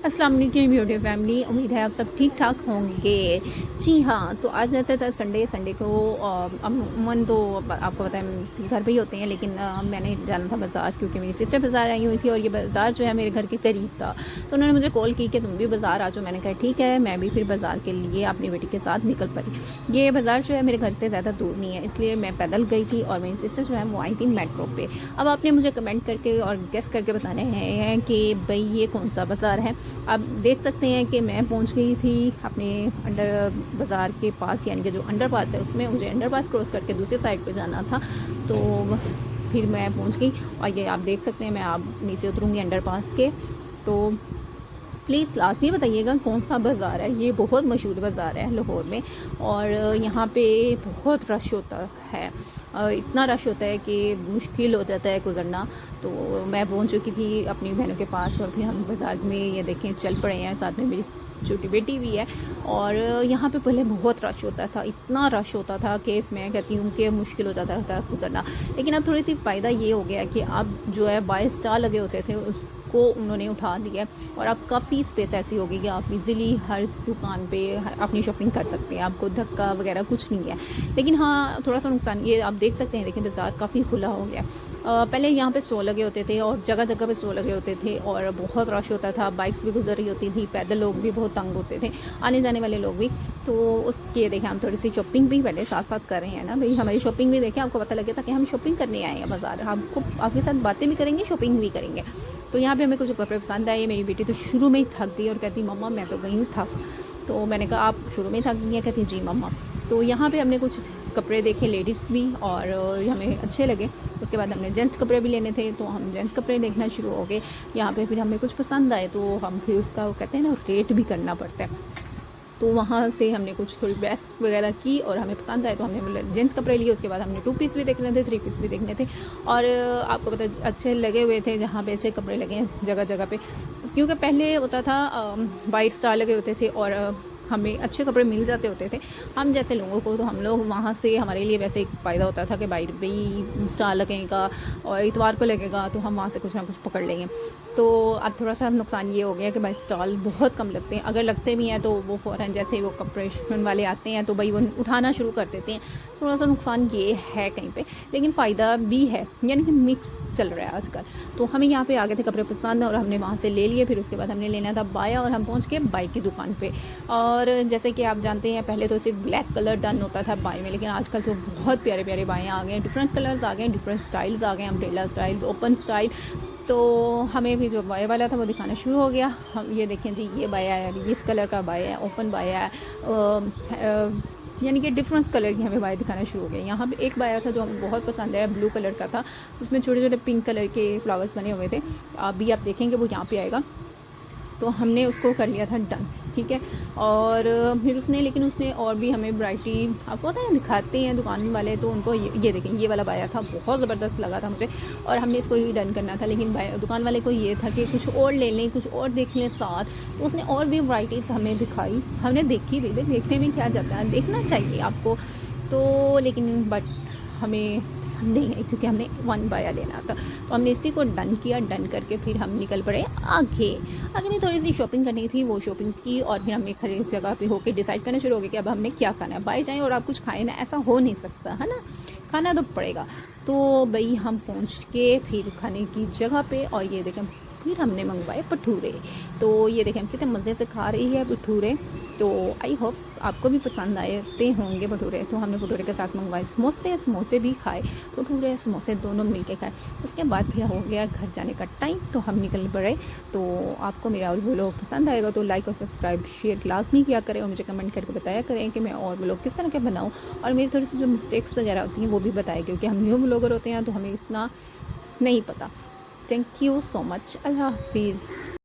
अस्सलाम वालेकुम YouTube family, उम्मीद है आप सब ठीक ठाक होंगे। जी हाँ, तो आज जैसे था संडे को अमूमन तो आपको पता है घर पे ही होते हैं, लेकिन मैंने जाना था बाज़ार क्योंकि मेरी सिस्टर बाज़ार आई हुई थी और ये बाज़ार जो है मेरे घर के करीब था। तो उन्होंने मुझे कॉल की कि तुम भी बाज़ार आ जाओ। मैंने कहा ठीक है, मैं भी फिर बाज़ार के लिए अपनी बेटी के साथ निकल पड़ी। ये बाज़ार जो है मेरे घर से ज़्यादा दूर नहीं है, इसलिए मैं पैदल गई थी और मेरी सिस्टर जो है वो आई थी मेट्रो पे। अब आपने मुझे कमेंट करके और गेस करके बताने हैं कि भाई ये कौन सा बाज़ार है। आप देख सकते हैं कि मैं पहुंच गई थी अपने अंडर बाज़ार के पास, यानी कि जो अंडर पास है उसमें मुझे अंडर पास क्रॉस करके दूसरी साइड पे जाना था। तो फिर मैं पहुंच गई और ये आप देख सकते हैं, मैं आप नीचे उतरूँगी अंडर पास के। तो प्लीज़ लाजमी बताइएगा कौन सा बाज़ार है। ये बहुत मशहूर बाज़ार है लाहौर में और यहाँ पे बहुत रश होता है। इतना रश होता है कि मुश्किल हो जाता है गुज़रना। तो मैं पहुँच चुकी थी अपनी बहनों के पास और फिर हम बाज़ार में ये देखें चल पड़े हैं, साथ में मेरी छोटी बेटी भी है। और यहाँ पे पहले बहुत रश होता था, इतना रश होता था कि मैं कहती हूँ कि मुश्किल हो जाता था गुज़रना। लेकिन अब थोड़ी सी फ़ायदा ये हो गया कि अब जो है बाय स्टार लगे होते थे उसको उन्होंने उठा दिया और अब काफ़ी स्पेस ऐसी होगी कि आप इजीली हर दुकान पे अपनी शॉपिंग कर सकते हैं, आपको धक्का वगैरह कुछ नहीं है। लेकिन हाँ, थोड़ा सा नुकसान ये आप देख सकते हैं, देखिए बाज़ार काफ़ी खुला हो गया। पहले यहाँ पे स्टॉल लगे होते थे और जगह जगह पे स्टॉल लगे होते थे और बहुत रश होता था, बाइक्स भी गुजर रही होती थी, पैदल लोग भी बहुत तंग होते थे, आने जाने वाले लोग भी। तो उसके देखें हम थोड़ी सी शॉपिंग भी पहले साथ साथ कर रहे हैं ना भाई, हमारी शॉपिंग भी देखें, आपको पता लगे ताकि हम शॉपिंग करने आए हैं बाज़ार, आपको आपके साथ बातें भी करेंगे, शॉपिंग भी करेंगे। तो यहाँ पे हमें कुछ कपड़े पसंद आए। मेरी बेटी तो शुरू में ही थक गई और कहती मम्मा मैं तो गई हूँ थक। तो मैंने कहा आप शुरू में ही थक गई हैं? कहती जी मम्मा। तो यहाँ पे हमने कुछ कपड़े देखे लेडीज़ भी और हमें अच्छे लगे। उसके बाद हमने जेंट्स कपड़े भी लेने थे तो हम जेंट्स कपड़े देखना शुरू हो गए। यहाँ पे फिर हमें कुछ पसंद आए तो हम फिर उसका वो कहते हैं ना रेट भी करना पड़ता है। तो वहाँ से हमने कुछ थोड़ी बहस वगैरह की और हमें पसंद आए तो हमने मतलब जेंट्स कपड़े लिए। उसके बाद हमने 2 पीस भी देखने थे, 3 पीस भी देखने थे और आपको पता है अच्छे लगे हुए थे जहाँ पे अच्छे कपड़े लगे हैं जगह जगह पे। क्योंकि पहले होता था वाइट स्टार लगे होते थे और हमें अच्छे कपड़े मिल जाते होते थे हम जैसे लोगों को। तो हम लोग वहाँ से हमारे लिए वैसे एक फ़ायदा होता था कि भाई स्टार लगेगा और इतवार को लगेगा तो हम वहाँ से कुछ ना कुछ पकड़ लेंगे। तो अब थोड़ा सा नुकसान ये हो गया कि भाई स्टॉल बहुत कम लगते हैं, अगर लगते भी हैं तो वो फ़ौरन जैसे ही वो कॉर्पोरेशन वाले आते हैं तो भाई वो उठाना शुरू कर देते हैं। थोड़ा सा नुकसान ये है कहीं पे, लेकिन फ़ायदा भी है, यानी कि मिक्स चल रहा है आजकल। तो हमें यहाँ पे आ गए थे कपड़े पसंद और हमने वहाँ से ले लिए। फिर उसके बाद हमने लेना था बाया और हम पहुँच गए बाई की दुकान पे। और जैसे कि आप जानते हैं पहले तो सिर्फ ब्लैक कलर डन होता था बाई में, लेकिन आजकल तो बहुत प्यारे प्यारे बाएँ आ गए हैं, डिफरेंट कलर्स आ गए हैं, डिफरेंट स्टाइल्स आ गए हैं, अम्ब्रेला स्टाइल्स, ओपन स्टाइल। तो हमें भी जो बाया वाला था वो दिखाना शुरू हो गया। हम ये देखें जी, ये बाया है, इस कलर का बाया है, ओपन बाया है, यानी कि डिफरेंस कलर की हमें बाया दिखाना शुरू हो गया। यहाँ पे एक बाया था जो हमें बहुत पसंद आया, ब्लू कलर का था, उसमें छोटे छोटे पिंक कलर के फ्लावर्स बने हुए थे। अभी आप देखेंगे वो यहाँ पे आएगा। तो हमने उसको कर लिया था डन, ठीक है। और फिर उसने, लेकिन उसने और भी हमें वैरायटी आपको पता है दिखाते हैं दुकान वाले, तो उनको ये देखें ये वाला बाया था, बहुत ज़बरदस्त लगा था मुझे और हमने इसको ही डन करना था। लेकिन दुकान वाले को ये था कि कुछ और ले लें, कुछ और देख लें साथ। तो उसने और भी वैराइटीज़ हमें दिखाई, हमने देखी भी, देखने में क्या जाता है, देखना चाहिए आपको। तो लेकिन बट हमें पसंद नहीं आई क्योंकि हमने 1 बाया लेना था। तो हमने इसी को डन किया, डन करके फिर हम निकल पड़े आगे। आगे में थोड़ी सी शॉपिंग करनी थी, वो शॉपिंग की और फिर हमने खरीद जगह पे होके डिसाइड करना शुरू हो गया कि अब हमने क्या खाना है। बाई जाएँ और आप कुछ खाएँ ना, ऐसा हो नहीं सकता है ना, खाना तो पड़ेगा। तो भाई हम पहुँच के फिर खाने की जगह पे और ये देखें फिर हमने मंगवाए भटूरे। तो ये देखें हम कितने मज़े से खा रही है भटूरे। तो आई होप आपको भी पसंद आते होंगे भटूरे। तो हमने भटूरे के साथ मंगवाए समोसे, समोसे भी खाए, भटूरे समोसे दोनों मिल के खाए। उसके बाद फिर हो गया घर जाने का टाइम, तो हम निकल पड़े। तो आपको मेरा और व्लॉग पसंद आएगा तो लाइक और सब्सक्राइब शेयर लाजमी किया करें और मुझे कमेंट करके बताया करें कि मैं और व्लॉग किस तरह के बनाऊँ और मेरी थोड़ी सी जो मिस्टेक्स वगैरह होती हैं वो भी बताएं, क्योंकि हम न्यू व्लॉगर होते हैं तो हमें इतना नहीं पता। Thank you so much. अल्लाह हाफिज़।